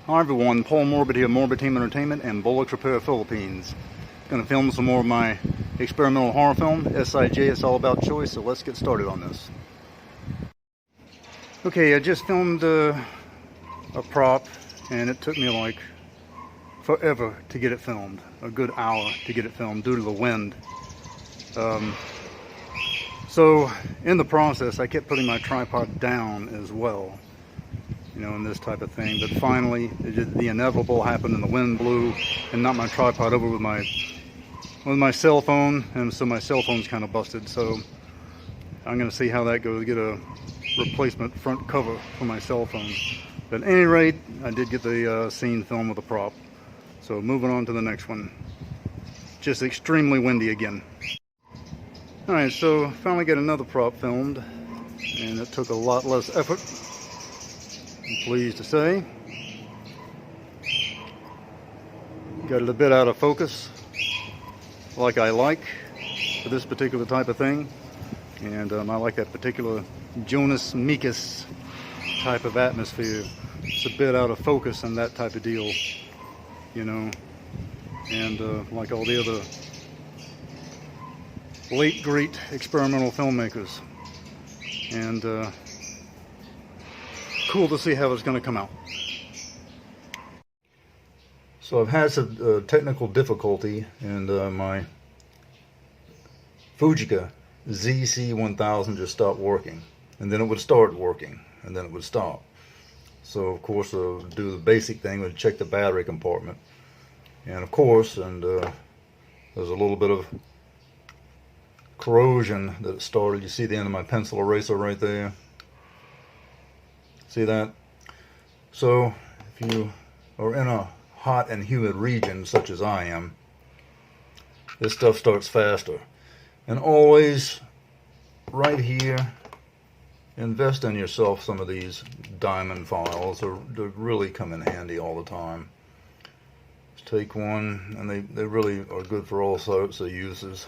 Hi everyone, Paul Morbid here, Morbid Team Entertainment and Bolex Repair Philippines. Going to film some more of my experimental horror film, SIJ, It's All About Choice, so let's get started on this. Okay, I just filmed a prop and it took me like forever to get it filmed. A good hour to get it filmed due to the wind. So in the process I kept putting my tripod down as well. You know, in this type of thing, but finally the inevitable happened and the wind blew and knocked my tripod over with my cell phone, and so my cell phone's kind of busted. So I'm going to see how that goes, get a replacement front cover for my cell phone. But at any rate, I did get the scene filmed with a prop. So moving on to the next one. Just extremely windy again. Alright, so finally got another prop filmed, and it took a lot less effort, I'm pleased to say. Got it a bit out of focus, like I like for this particular type of thing. And I like that particular Jonas Mekas type of atmosphere. It's a bit out of focus and that type of deal, you know. And like all the other late great experimental filmmakers. And cool to see how it's going to come out. So I've had some technical difficulty, and my Fujica ZC1000 just stopped working, and then it would start working, and then it would stop. So of course do the basic thing, would check the battery compartment, and of course, there's a little bit of corrosion that it started. You see the end of my pencil eraser right there. See that? So if you are in a hot and humid region such as I am, this stuff starts faster. And always right here, invest in yourself some of these diamond files. They really come in handy all the time. Just take one, and they really are good for all sorts of uses.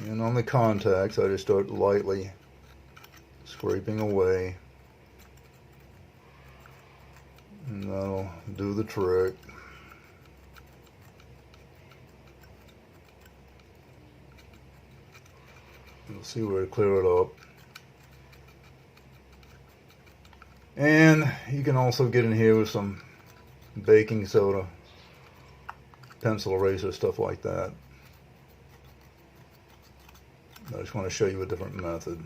And on the contacts, I just start lightly scraping away, and that'll do the trick. You'll see where to clear it up. And you can also get in here with some baking soda, pencil eraser, stuff like that. I just want to show you a different method.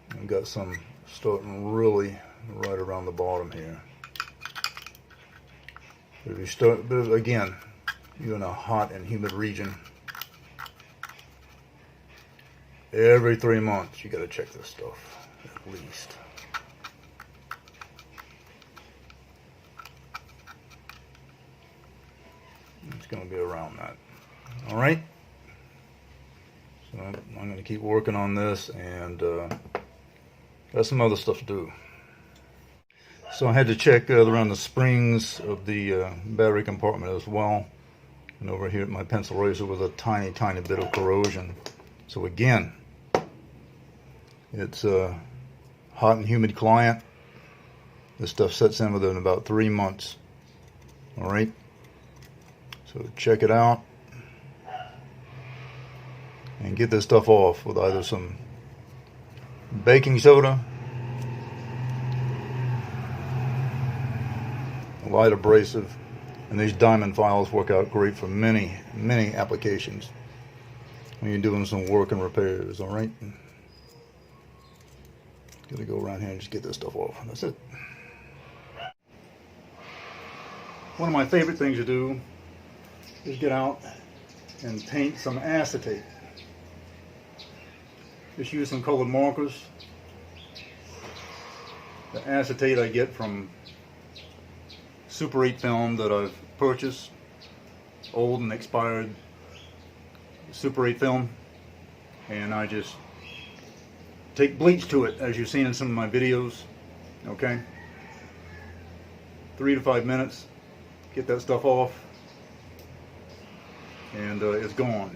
I've got some starting really right around the bottom here. If you start, but again, you're in a hot and humid region. Every 3 months, you got to check this stuff at least. It's going to be around that. All right. So I'm going to keep working on this, and got some other stuff to do. So I had to check around the springs of the battery compartment as well. And over here at my pencil eraser was a tiny bit of corrosion. So again, it's a hot and humid client. This stuff sets in within about 3 months. All right. So check it out and get this stuff off with either some baking soda, a light abrasive, and these diamond files work out great for many applications when you're doing some work and repairs. All right, gotta go around here and just get this stuff off. That's it. One of my favorite things to do is get out and paint some acetate. Just use some colored markers. The acetate I get from Super 8 film that I've purchased, old and expired Super 8 film, and I just take bleach to it, as you've seen in some of my videos. Okay, 3 to 5 minutes, get that stuff off, and it's gone.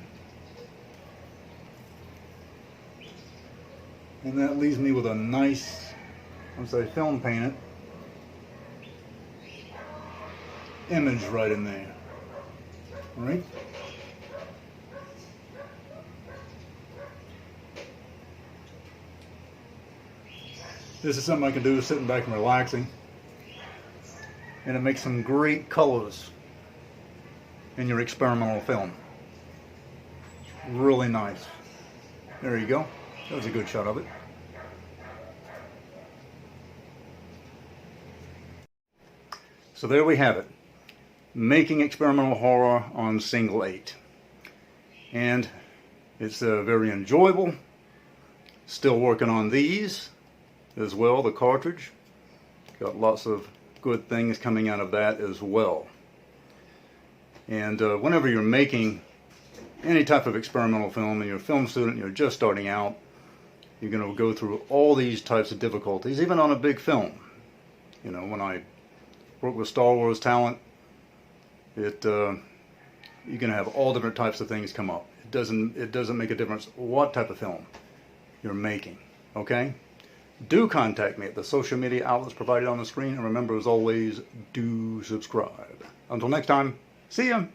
And that leaves me with a nice, once I film paint it, image right in there. All right? This is something I can do sitting back and relaxing. And it makes some great colors in your experimental film. Really nice. There you go. That was a good shot of it. So there we have it. Making experimental horror on single 8. And it's very enjoyable. Still working on these as well, the cartridge. Got lots of good things coming out of that as well. And whenever you're making any type of experimental film and you're a film student, you're just starting out, you're going to go through all these types of difficulties, even on a big film. You know, when I work with Star Wars talent, you're going to have all different types of things come up. It doesn't make a difference what type of film you're making. Okay? Do contact me at the social media outlets provided on the screen, and remember, as always, do subscribe. Until next time, see ya!